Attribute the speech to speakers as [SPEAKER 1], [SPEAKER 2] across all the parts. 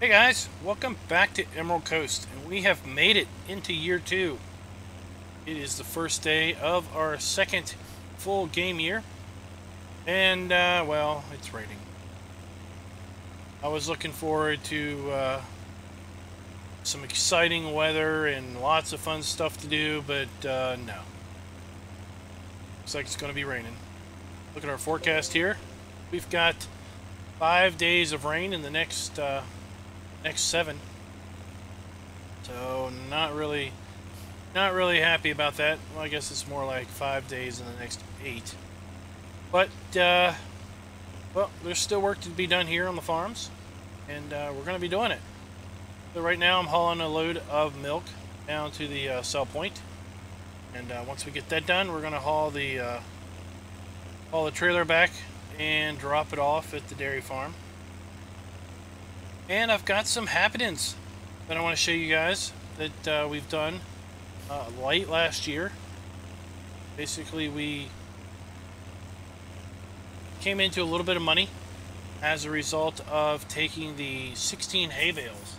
[SPEAKER 1] Hey guys, welcome back to Emerald Coast, and we have made it into year 2. It is the first day of our second full game year, and well, it's raining. I was looking forward to some exciting weather and lots of fun stuff to do, but no. Looks like it's going to be raining. Look at our forecast here. We've got 5 days of rain in the next 7. So not really happy about that. Well, I guess it's more like 5 days in the next 8. But well, there's still work to be done here on the farms, and we're going to be doing it. So right now I'm hauling a load of milk down to the sell point, and once we get that done, we're going to haul the trailer back and drop it off at the dairy farm. And I've got some happenings that I want to show you guys that we've done late last year. Basically, we came into a little bit of money as a result of taking the 16 hay bales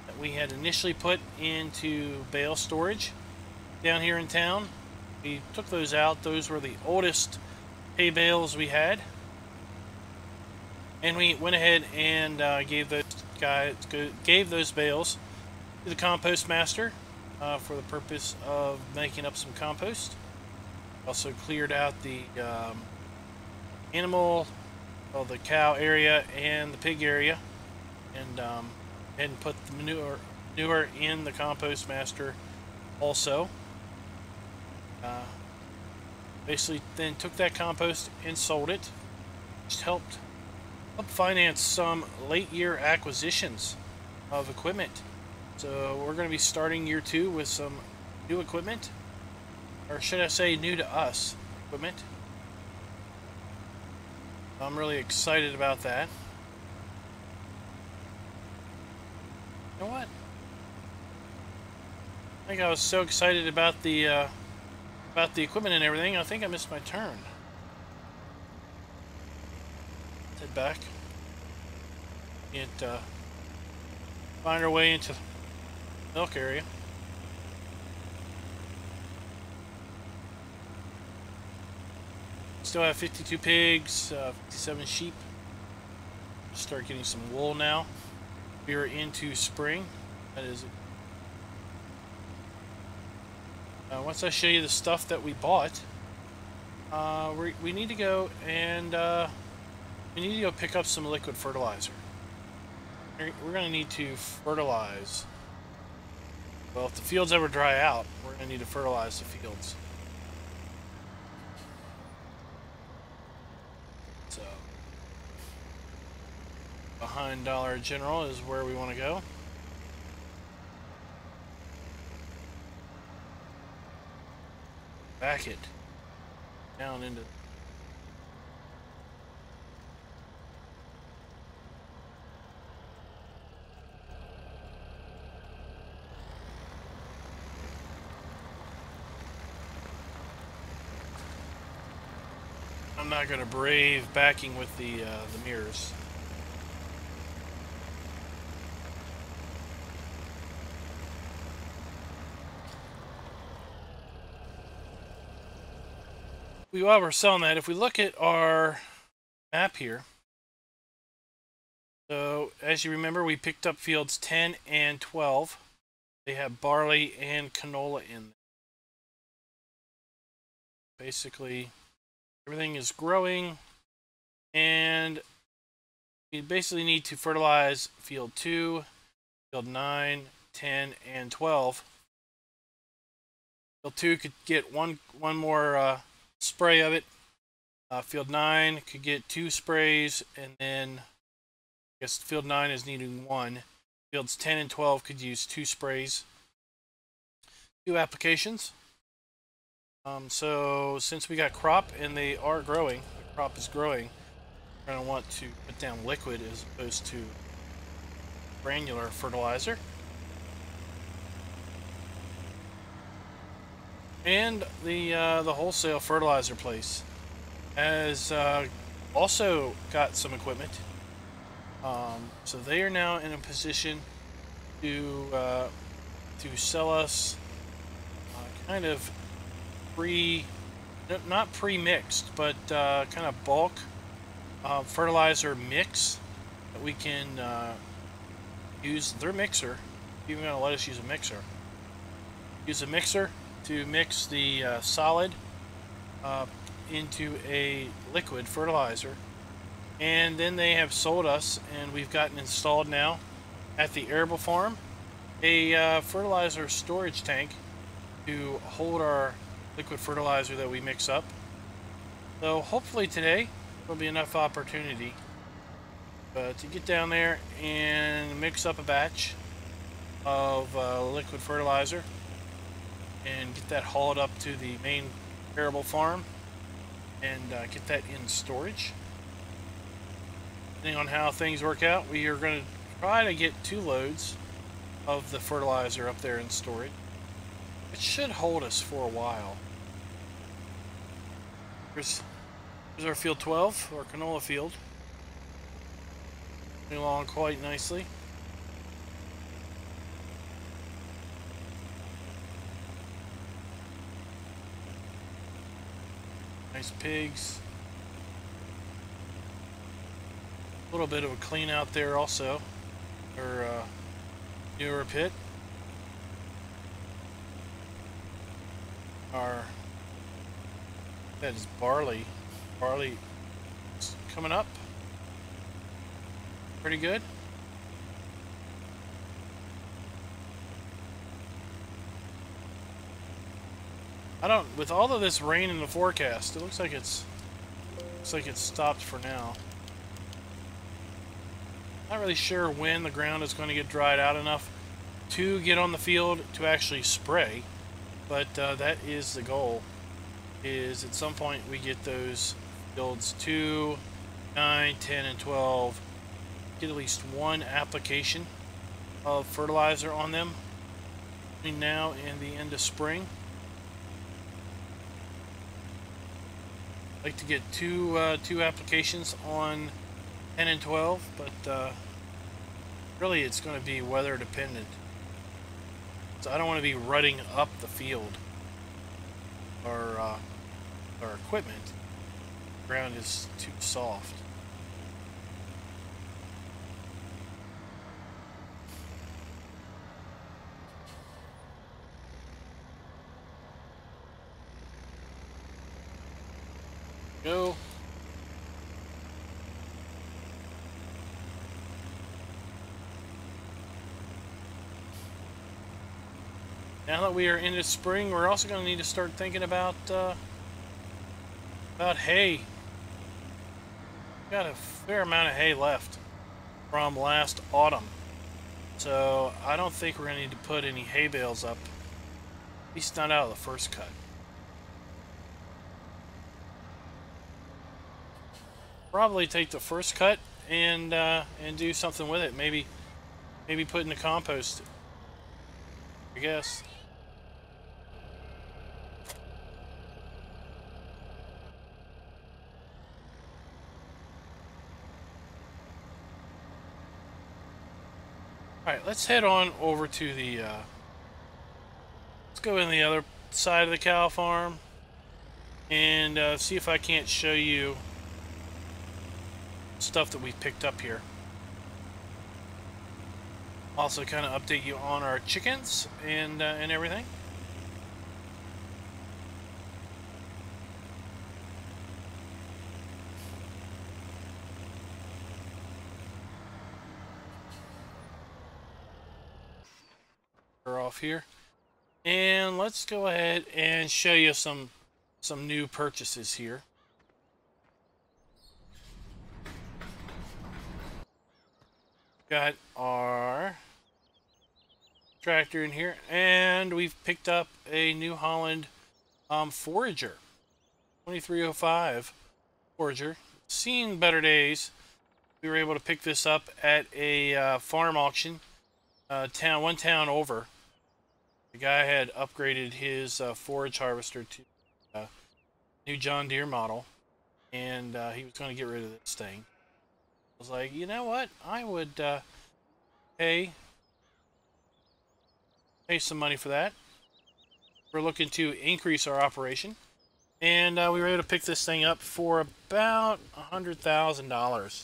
[SPEAKER 1] that we had initially put into bale storage down here in town. We took those out. Those were the oldest hay bales we had. And we went ahead and gave those bales to the compost master for the purpose of making up some compost. Also cleared out the the cow area and the pig area, and put the manure in the compost master also. Basically, then took that compost and sold it. Just helped finance some late year acquisitions of equipment. So we're going to be starting year 2 with some new equipment, or should I say new to us equipment. I'm really excited about that. You know what? I think I was so excited about the equipment and everything, I think I missed my turn. Head back and find our way into the milk area. Still have 52 pigs, 57 sheep. Start getting some wool now. We are into spring. That is it. Once I show you the stuff that we bought, we need to go and we need to go pick up some liquid fertilizer. We're going to need to fertilize. Well, if the fields ever dry out, we're going to need to fertilize the fields. So, behind Dollar General is where we want to go. Back it down into. I'm not going to brave backing with the mirrors. While we're selling that, if we look at our map here, so as you remember, we picked up fields 10 and 12. They have barley and canola in them. Basically, everything is growing, and we basically need to fertilize field 2, field 9, 10, and 12. Field 2 could get one more spray of it. Field 9 could get 2 sprays, and then I guess field 9 is needing 1. Fields 10 and 12 could use 2 sprays, 2 applications. So since we got crop and they are growing, the crop is growing, we're going to want to put down liquid as opposed to granular fertilizer. And the wholesale fertilizer place has also got some equipment. So they are now in a position to sell us kind of not pre-mixed, but kind of bulk fertilizer mix that we can use their mixer. Even gonna let us use a mixer. Use a mixer to mix the solid into a liquid fertilizer, and then they have sold us, and we've gotten installed now at the arable farm a fertilizer storage tank to hold our liquid fertilizer that we mix up. So hopefully today will be enough opportunity to get down there and mix up a batch of liquid fertilizer and get that hauled up to the main arable farm and get that in storage. Depending on how things work out, we are going to try to get 2 loads of the fertilizer up there in storage. It should hold us for a while. Here's our field 12, our canola field. Moving along quite nicely. Nice pigs. A little bit of a clean out there also. Our newer pit. That is barley. Barley is coming up. Pretty good. With all of this rain in the forecast, it looks like it's stopped for now. Not really sure when the ground is going to get dried out enough to get on the field to actually spray, but that is the goal. Is at some point we get those fields 2, 9, 10, and 12, get at least 1 application of fertilizer on them between now and the end of spring. I'd like to get two applications on 10 and 12, but really it's going to be weather dependent. So I don't want to be rutting up the field or our equipment. The ground is too soft. Go. Now that we are into spring, we're also going to need to start thinking about hay. We've got a fair amount of hay left from last autumn, so I don't think we're going to need to put any hay bales up, at least not out of the first cut. Probably take the first cut and do something with it. Maybe put in the compost, I guess. Alright, let's head on over to the, let's go in the other side of the cow farm and see if I can't show you stuff that we've picked up here. Also kind of update you on our chickens and everything. We're off here, and let's go ahead and show you some new purchases here. Got our tractor in here, and we've picked up a New Holland forager, 2305 forager. Seen better days. We were able to pick this up at a farm auction, one town over. The guy had upgraded his forage harvester to a new John Deere model, and he was going to get rid of this thing. was like, you know what? I would pay some money for that. We're looking to increase our operation, and we were able to pick this thing up for about $100,000.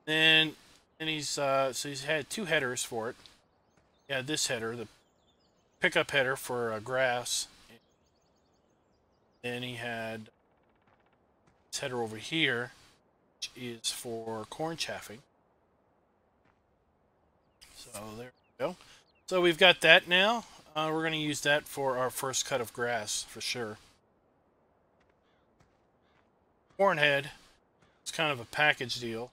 [SPEAKER 1] And he's so he's had 2 headers for it. Yeah, this header, the pickup header for grass. Then he had this header over here, which is for corn chaffing. So there we go. So we've got that now. We're going to use that for our first cut of grass for sure. Corn head, it's kind of a package deal.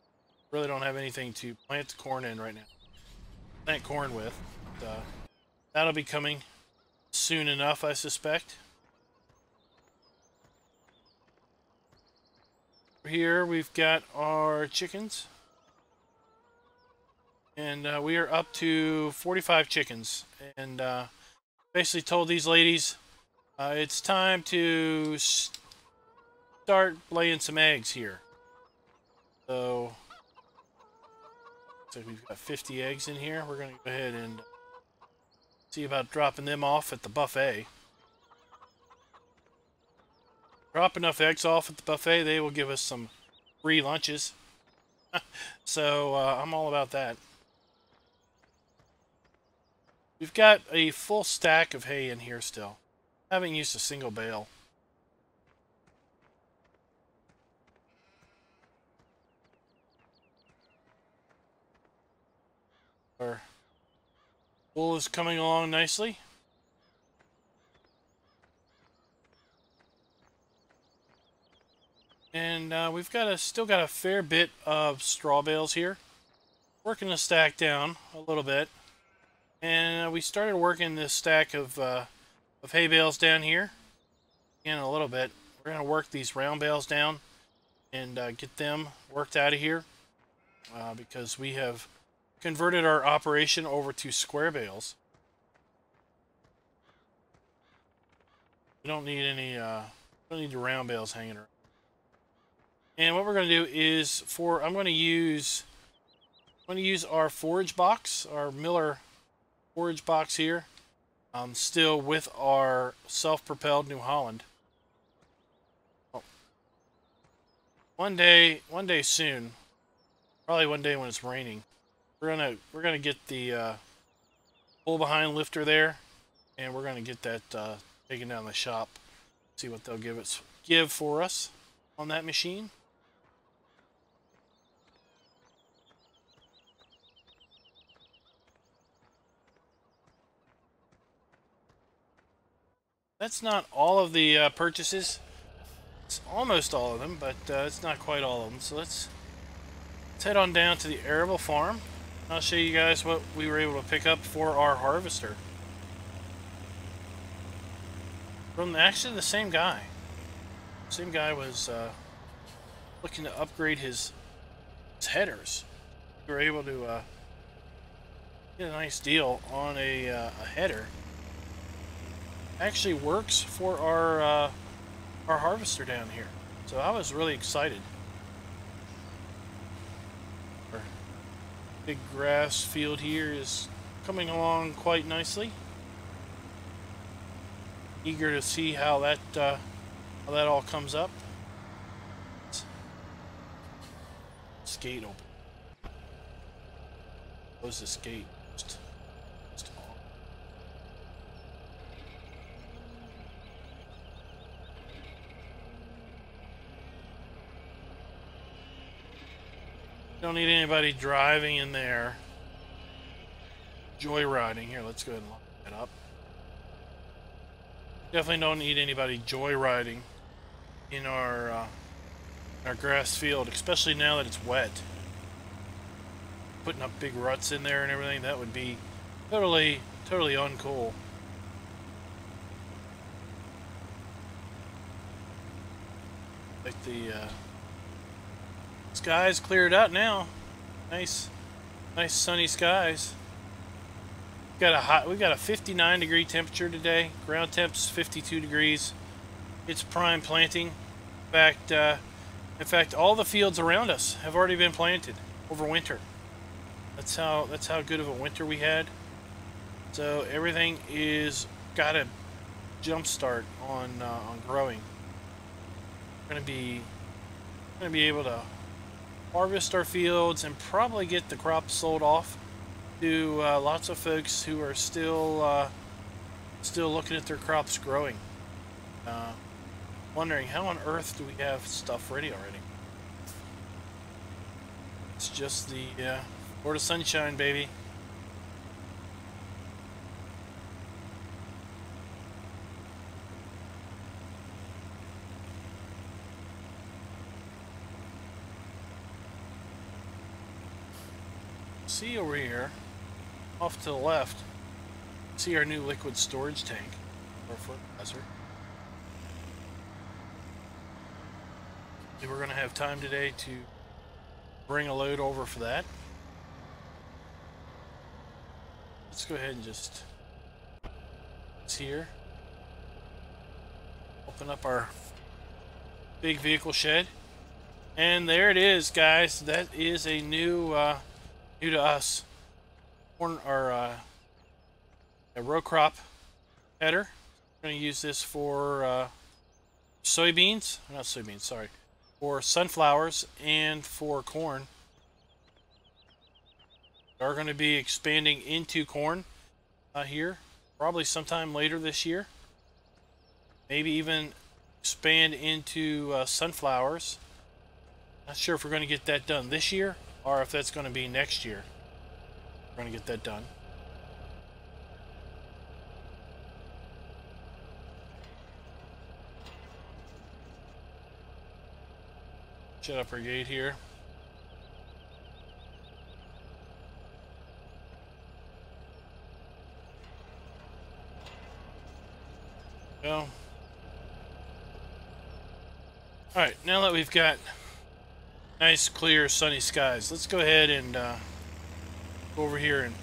[SPEAKER 1] Really don't have anything to plant the corn in right now. Plant corn with. But, that'll be coming soon enough, I suspect. Here we've got our chickens. And we are up to 45 chickens. And basically told these ladies it's time to start laying some eggs here. So we've got 50 eggs in here. We're going to go ahead and see about dropping them off at the buffet. Drop enough eggs off at the buffet, they will give us some free lunches. So I'm all about that. We've got a full stack of hay in here still. Haven't used a single bale. Our wool is coming along nicely. And we've got still got a fair bit of straw bales here. Working the stack down a little bit. And we started working this stack of hay bales down here in a little bit. We're going to work these round bales down and get them worked out of here because we have converted our operation over to square bales. We don't need any don't need the round bales hanging around. And what we're going to do is I'm going to use our forage box, our Miller forage box here, still with our self-propelled New Holland. Oh. One day soon, probably one day when it's raining, we're gonna get the pull behind lifter there, and we're gonna get that taken down the shop. See what they'll give for us on that machine. That's not all of the purchases. It's almost all of them, but it's not quite all of them. So let's head on down to the arable farm. I'll show you guys what we were able to pick up for our harvester. From actually the same guy. Same guy was looking to upgrade his headers. We were able to get a nice deal on a header. Actually works for our harvester down here, so I was really excited. Our big grass field here is coming along quite nicely. Eager to see how that all comes up. Skate open. Close this gate. Don't need anybody driving in there. Joyriding. Here, let's go ahead and lock that up. Definitely don't need anybody joyriding in our grass field, especially now that it's wet. Putting up big ruts in there and everything, that would be totally uncool. Like the sky's cleared out now. Nice sunny skies. We've got a 59 degree temperature today. Ground temp's 52 degrees. It's prime planting. In fact, In fact, all the fields around us have already been planted over winter. That's how good of a winter we had. So everything is got a jump start on growing. We're gonna be able to harvest our fields and probably get the crops sold off to lots of folks who are still looking at their crops growing. Wondering how on earth do we have stuff ready already? It's just the Florida sunshine, baby. See over here, off to the left, see our new liquid storage tank, or fertilizer. We're going to have time today to bring a load over for that. Let's go ahead and just, it's here. Open up our big vehicle shed. And there it is, guys. That is a new to us, a row crop header. We're going to use this for soybeans, not soybeans, sorry, for sunflowers and for corn. We are going to be expanding into corn here, probably sometime later this year. Maybe even expand into sunflowers. Not sure if we're going to get that done this year, or if that's going to be next year. We're going to get that done. Shut up our gate here. Well, alright, now that we've got nice, clear, sunny skies, let's go ahead and go over here and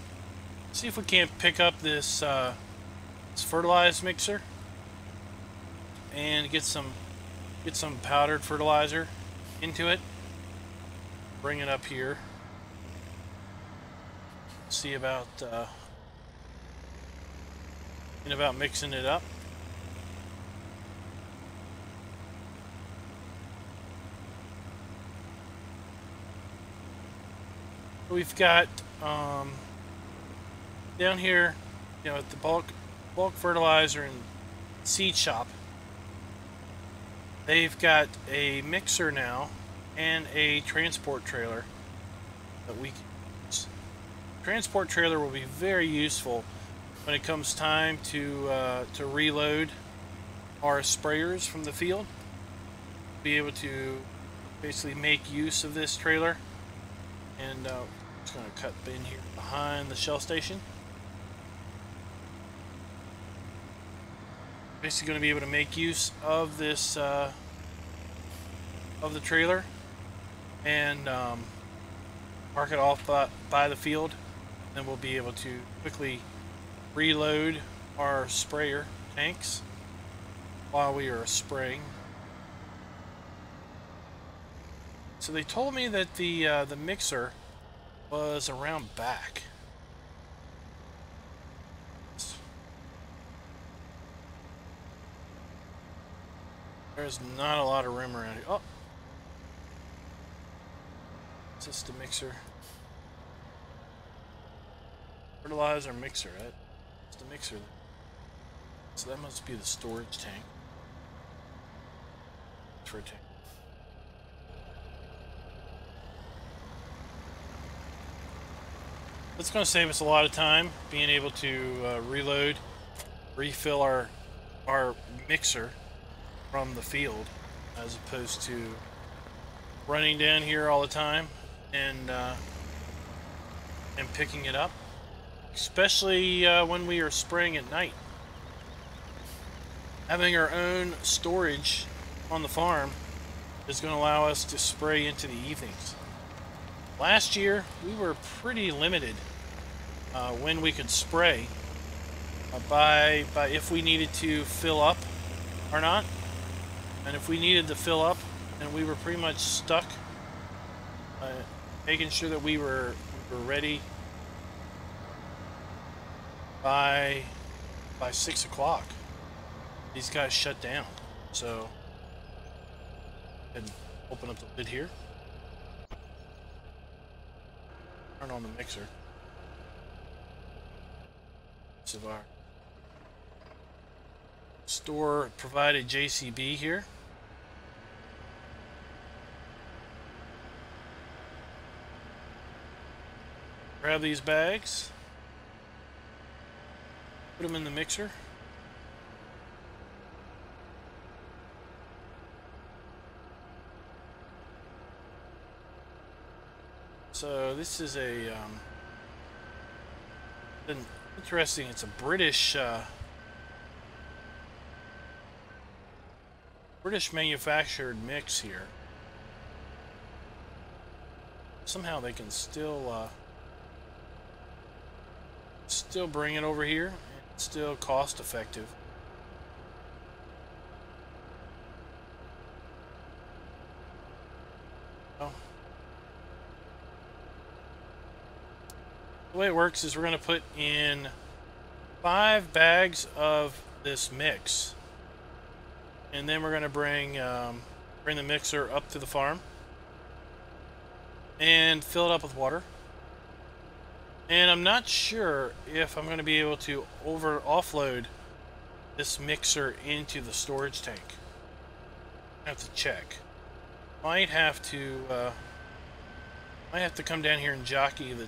[SPEAKER 1] see if we can't pick up this, this fertilized mixer and get some powdered fertilizer into it. Bring it up here. See about mixing it up. We've got down here, you know, at the bulk fertilizer and seed shop, they've got a mixer now and a transport trailer that we can use. Transport trailer will be very useful when it comes time to reload our sprayers from the field. Be able to basically make use of this trailer. And just going to cut in here behind the shell station. Basically going to be able to make use of this of the trailer and mark it off by the field. Then we'll be able to quickly reload our sprayer tanks while we are spraying. So they told me that the mixer was around back. There's not a lot of room around here. Oh, is this the mixer? Fertilizer mixer, right? It's the mixer. So that must be the storage tank. For a tank. That's going to save us a lot of time, being able to refill our mixer from the field, as opposed to running down here all the time and picking it up, especially when we are spraying at night. Having our own storage on the farm is going to allow us to spray into the evenings. Last year, we were pretty limited when we could spray by if we needed to fill up or not. And if we needed to fill up, and we were pretty much stuck, making sure that we were ready by 6 o'clock. These guys shut down, so and open up the lid here, turn on the mixer. This is our store provided JCB here. Grab these bags, put them in the mixer. So this is a interesting. It's a British manufactured mix here. Somehow they can still bring it over here, and it's still cost effective. Oh. The way it works is we're going to put in 5 bags of this mix, and then we're going to bring the mixer up to the farm and fill it up with water. And I'm not sure if I'm going to be able to offload this mixer into the storage tank. I have to check. Might have to come down here and jockey the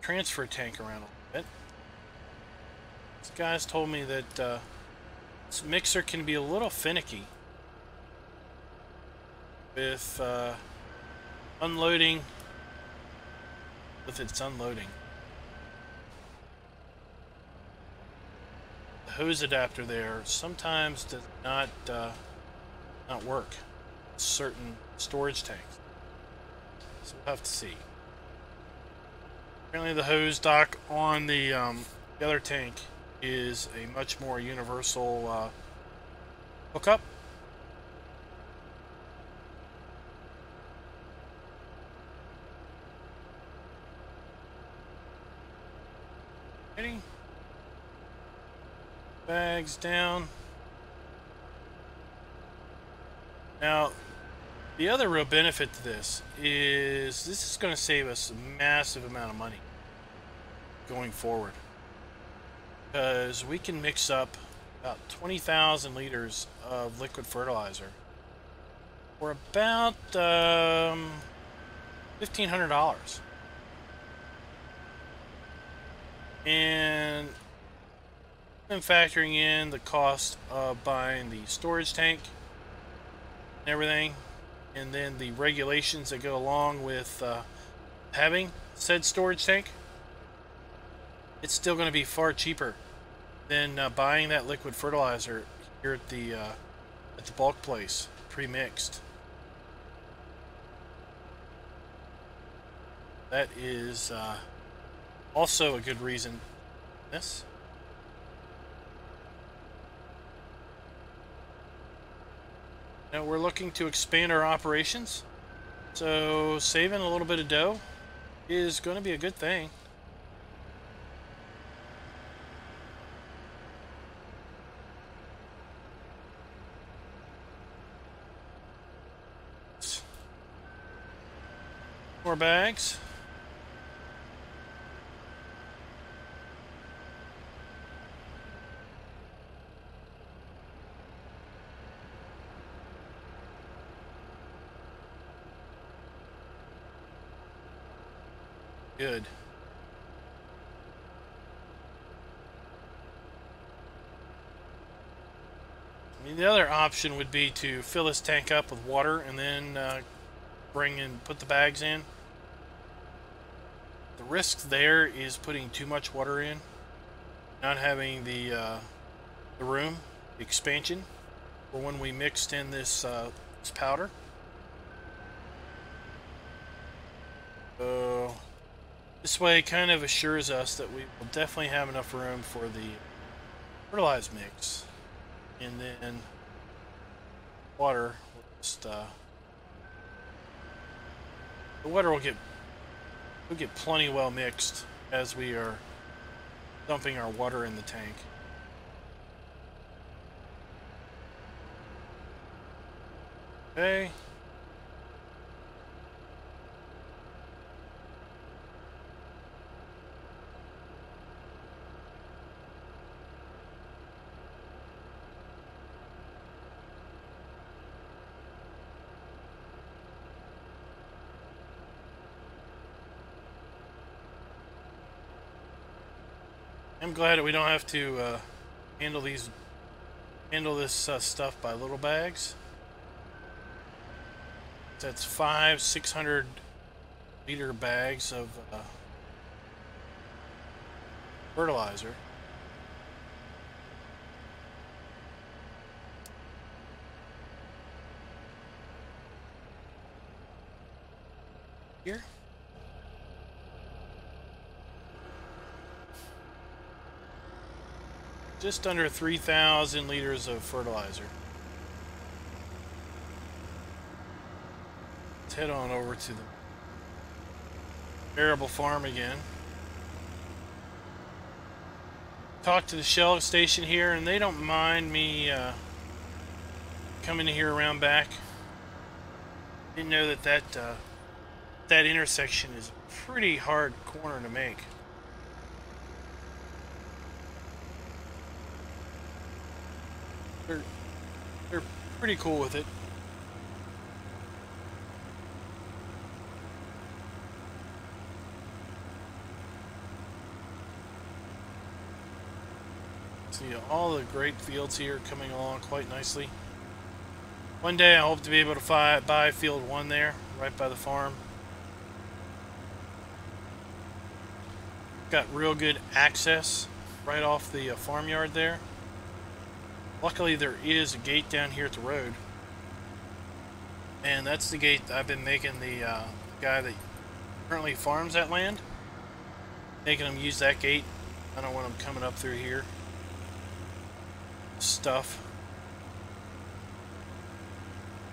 [SPEAKER 1] transfer tank around a little bit. These guys told me that this mixer can be a little finicky with unloading. With its unloading. The hose adapter there sometimes does not work. Certain storage tanks. So we'll have to see. Apparently the hose dock on the other tank is a much more universal hookup. Ready? Bags down. Now, the other real benefit to this is going to save us a massive amount of money going forward, because we can mix up about 20,000 liters of liquid fertilizer for about $1,500. And I'm factoring in the cost of buying the storage tank and everything, and then the regulations that go along with having said storage tank. It's still going to be far cheaper than buying that liquid fertilizer here at the bulk place, pre-mixed. That is also a good reason. This. Now we're looking to expand our operations, so saving a little bit of dough is going to be a good thing. More bags. Good. I mean, the other option would be to fill this tank up with water and then put the bags in. The risk there is putting too much water in, not having the room, the expansion, for when we mixed in this powder. So this way it kind of assures us that we will definitely have enough room for the fertilized mix. And then water will just the water will get plenty well mixed as we are dumping our water in the tank. Okay. I'm glad that we don't have to handle this stuff by little bags. That's 600 liter bags of fertilizer. Here. Just under 3,000 liters of fertilizer. Let's head on over to the arable farm again. Talked to the Shell station here, and they don't mind me coming in here around back. Didn't know that intersection is a pretty hard corner to make. They're pretty cool with it. See all the grape fields here coming along quite nicely. One day I hope to be able to buy field 1 there, right by the farm. Got real good access right off the farmyard there. Luckily there is a gate down here at the road. And that's the gate I've been making the guy that currently farms that land. Making him use that gate. I don't want him coming up through here. Stuff.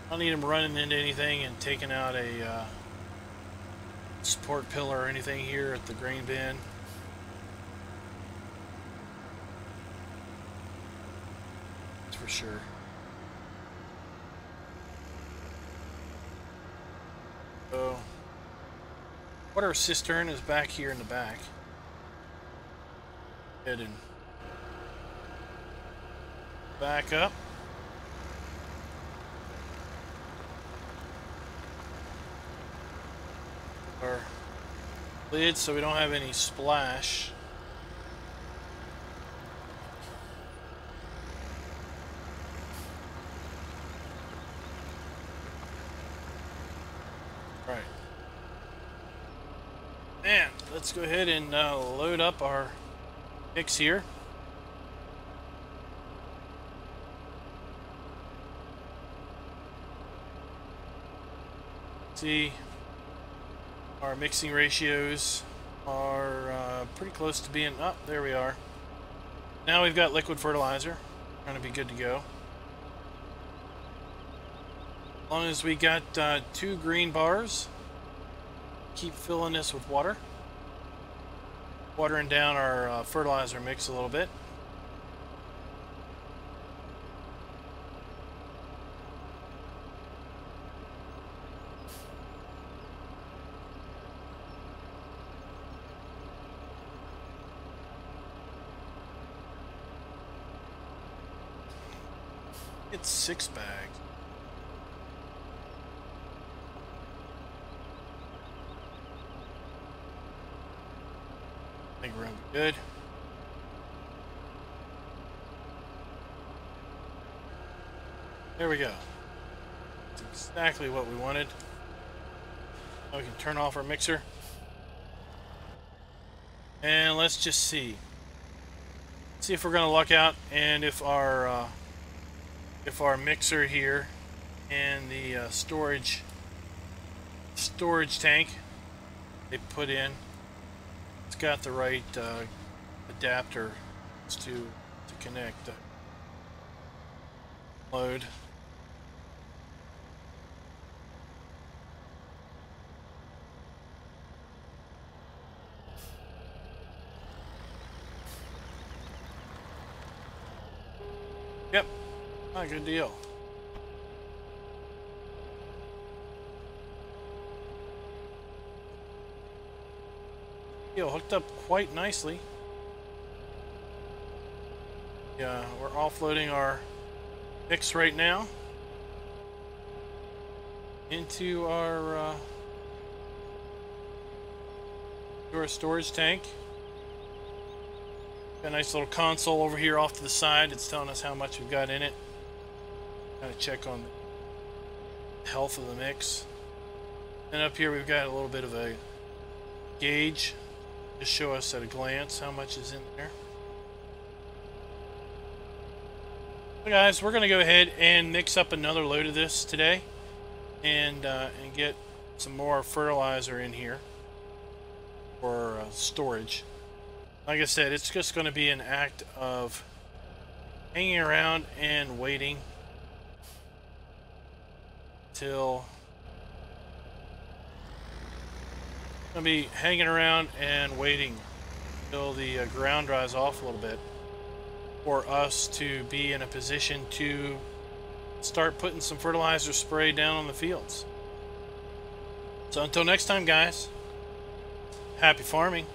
[SPEAKER 1] I don't need him running into anything and taking out a support pillar or anything here at the grain bin. That's for sure. So, water cistern is back here in the back. Head and back up. Our lid so we don't have any splash. All right. And let's go ahead and load up our mix here. See, our mixing ratios are pretty close to being up. Oh, there we are. Now we've got liquid fertilizer. Going to be good to go. As long as we got 2 green bars, keep filling this with water. Watering down our fertilizer mix a little bit. It's 6 bags. I think we're gonna be good. There we go. That's exactly what we wanted. Now we can turn off our mixer. And let's just see. See if we're gonna luck out and if our mixer here and the storage tank they put in, it's got the right adapter to connect load. Ah, good deal. Hooked up quite nicely. Yeah, we're offloading our mix right now into our storage tank. Got a nice little console over here off to the side. It's telling us how much we've got in it. Gotta check on the health of the mix. And up here we've got a little bit of a gauge to show us at a glance how much is in there. So guys, we're gonna go ahead and mix up another load of this today, and get some more fertilizer in here for storage. Like I said, it's just going to be an act of hanging around and waiting till going to be hanging around and waiting till the ground dries off a little bit for us to be in a position to start putting some fertilizer spray down on the fields. So until next time, guys, happy farming.